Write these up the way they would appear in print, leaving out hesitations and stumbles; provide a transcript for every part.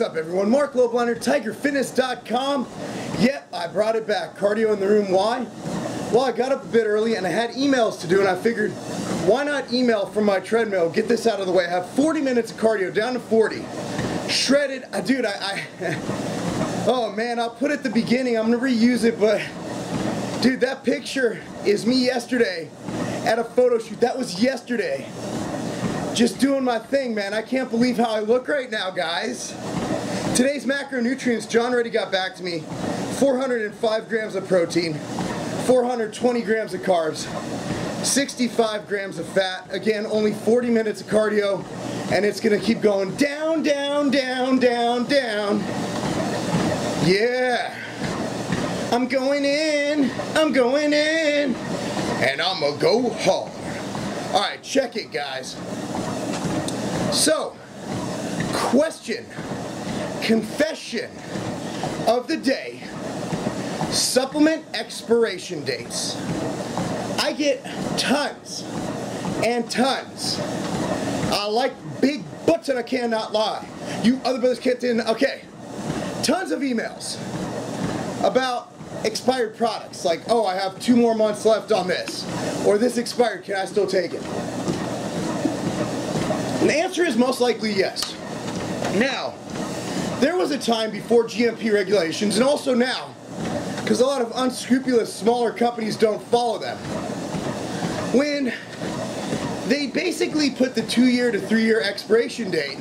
What's up, everyone? Marc Lobliner, TigerFitness.com. Yep, I brought it back. Cardio in the room. Why? Well, I got up a bit early and I had emails to do, and I figured, why not email from my treadmill, get this out of the way. I have 40 minutes of cardio, down to 40. Shredded. Dude, oh man, I'll put it at the beginning. I'm going to reuse it, but dude, that picture is me yesterday at a photo shoot. That was yesterday. Just doing my thing, man. I can't believe how I look right now, guys. Today's macronutrients, John already got back to me. 405 grams of protein, 420 grams of carbs, 65 grams of fat. Again, only 40 minutes of cardio, and it's gonna keep going down, down, down, down, down. Yeah. I'm going in, and I'm gonna go hard. All right, check it, guys. So, question, confession of the day, supplement expiration dates. I get tons and tons. I like big butts and I cannot lie. You other brothers can't do. Okay, tons of emails about expired products, like, oh, I have 2 more months left on this, or this expired, can I still take it? And the answer is most likely yes. Now, there was a time before GMP regulations, and also now, because a lot of unscrupulous smaller companies don't follow them, when they basically put the 2-year to 3-year expiration date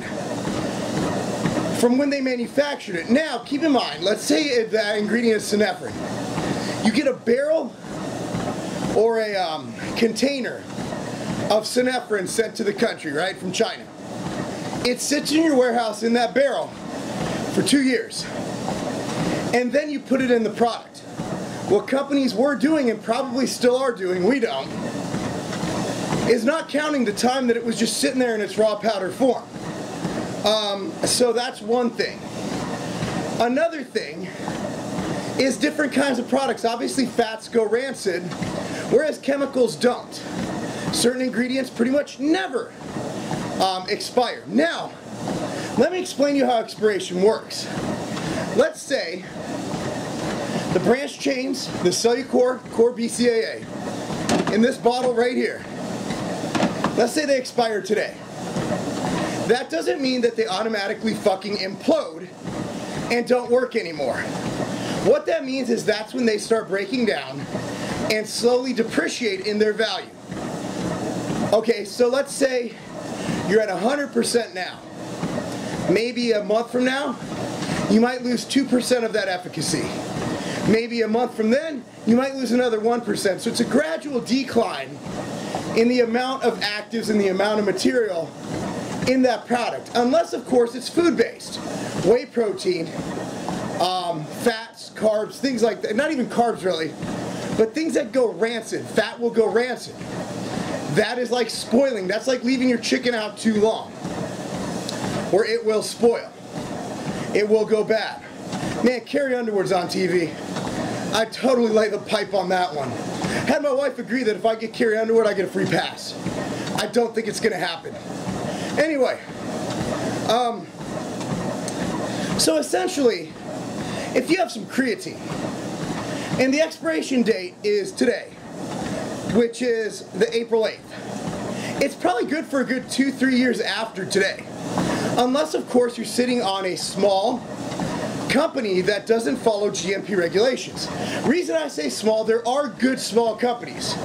from when they manufactured it. Now, keep in mind, let's say that ingredient is synephrine. You get a barrel or a container of synephrine sent to the country, right, from China. It sits in your warehouse in that barrel for 2 years. And then you put it in the product. What companies were doing, and probably still are doing, we don't, is not counting the time that it was just sitting there in its raw powder form. So that's one thing. Another thing is different kinds of products. Obviously fats go rancid, whereas chemicals don't. Certain ingredients pretty much never expire. Now, let me explain to you how expiration works. Let's say the branch chains, the Cellucor Core BCAA, in this bottle right here, let's say they expire today. That doesn't mean that they automatically fucking implode and don't work anymore. What that means is that's when they start breaking down and slowly depreciate in their value. Okay, so let's say you're at 100% now. Maybe a month from now, you might lose 2% of that efficacy. Maybe a month from then, you might lose another 1%. So it's a gradual decline in the amount of actives and the amount of material in that product. Unless, of course, it's food-based. Whey protein, fats, carbs, things like that. Not even carbs, really, but things that go rancid. Fat will go rancid. That is like spoiling. That's like leaving your chicken out too long, or it will spoil. It will go bad. Man, Carrie Underwood's on TV. I totally lay the pipe on that one. Had my wife agree that if I get Carrie Underwood, I get a free pass. I don't think it's going to happen. Anyway, so essentially, if you have some creatine, and the expiration date is today, which is the April 8th, it's probably good for a good 2-3 years after today. Unless, of course, you're sitting on a small company that doesn't follow GMP regulations. Reason I say small, there are good small companies,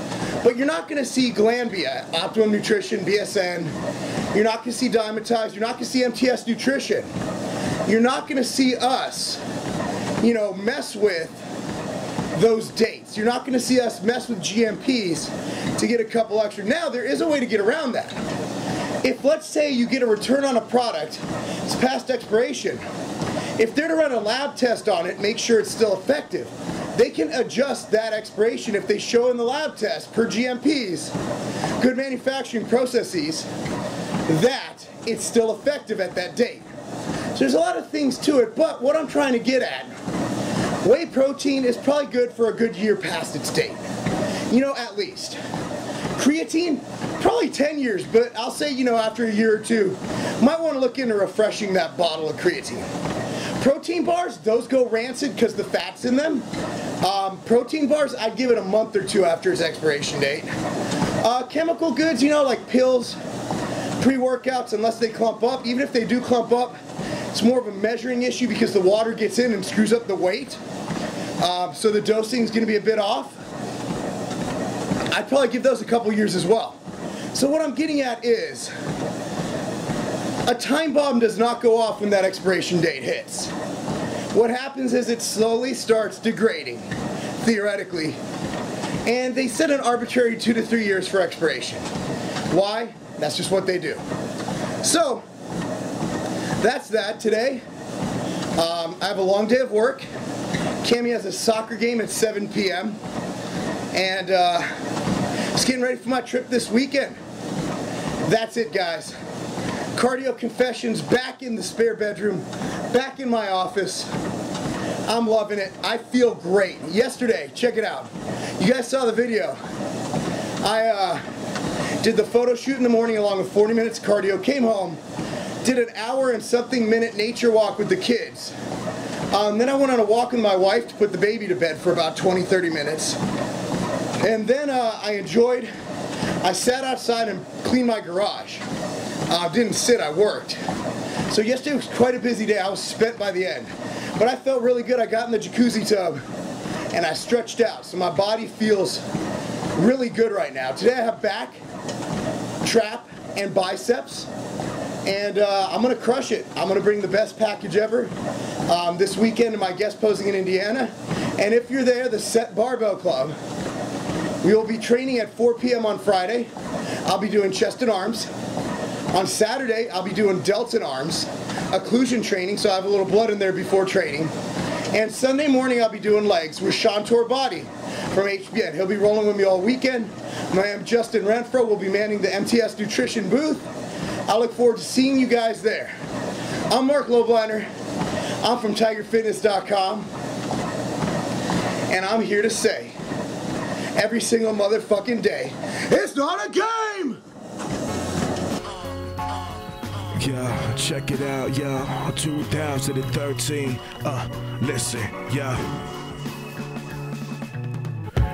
but you're not going to see Glanbia, Optimum Nutrition, BSN, you're not going to see Dymatize, you're not going to see MTS Nutrition, you're not going to see us, you know, mess with those dates. You're not going to see us mess with GMPs to get a couple extra. Now, there is a way to get around that. If, let's say, you get a return on a product, it's past expiration, if they're to run a lab test on it, make sure it's still effective, they can adjust that expiration if they show in the lab test, per GMPs, good manufacturing processes, that it's still effective at that date. So there's a lot of things to it, but what I'm trying to get at, whey protein is probably good for a good year past its date. You know, at least. Creatine, probably 10 years, but I'll say, after a year or two, might want to look into refreshing that bottle of creatine. Protein bars, those go rancid because the fat's in them. Protein bars, I'd give it a month or two after its expiration date. Chemical goods, like pills, pre-workouts, unless they clump up. Even if they do clump up, it's more of a measuring issue because the water gets in and screws up the weight. So the dosing is going to be a bit off. I'd probably give those a couple years as well. So what I'm getting at is, a time bomb does not go off when that expiration date hits. What happens is it slowly starts degrading, theoretically, and they set an arbitrary 2 to 3 years for expiration. Why? That's just what they do. So, that's that today. I have a long day of work. Cammy has a soccer game at 7 p.m. And just getting ready for my trip this weekend. That's it, guys. Cardio confessions back in the spare bedroom, back in my office. I'm loving it. I feel great. Yesterday, check it out. You guys saw the video. I did the photo shoot in the morning along with 40 minutes of cardio, came home, did an hour and something minute nature walk with the kids. Then I went on a walk with my wife to put the baby to bed for about 20-30 minutes. And then I sat outside and cleaned my garage. Didn't sit, I worked. So yesterday was quite a busy day. I was spent by the end. But I felt really good. I got in the jacuzzi tub and I stretched out. So my body feels really good right now. Today I have back, trap, and biceps. And I'm going to crush it. I'm going to bring the best package ever this weekend to my guest posing in Indiana. And if you're there, the Set Barbell Club, we will be training at 4 p.m. on Friday. I'll be doing chest and arms. On Saturday, I'll be doing delts and arms, occlusion training, so I have a little blood in there before training. And Sunday morning, I'll be doing legs with Shantor Body from HBN. He'll be rolling with me all weekend. My name is Justin Renfro. Will be manning the MTS Nutrition booth. I look forward to seeing you guys there. I'm Marc Lobliner. I'm from TigerFitness.com. And I'm here to say, every single motherfucking day, it's not a game! Yeah, check it out, yeah, 2013, listen, yeah.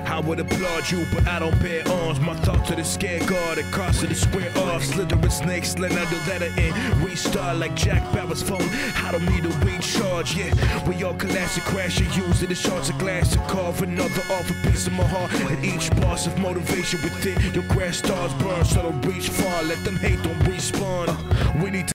I would applaud you, but I don't bear arms. My thoughts are the scared guard, the cross of the square off. Slithering snake, slid under letter in. Restart like Jack Bauer's phone. I don't need a recharge, yeah. We all collapse and crash and use it as shards of glass to carve another off a piece of my heart. And each boss of motivation within your grass stars burn, so don't reach far. Let them hate, don't respawn. We need to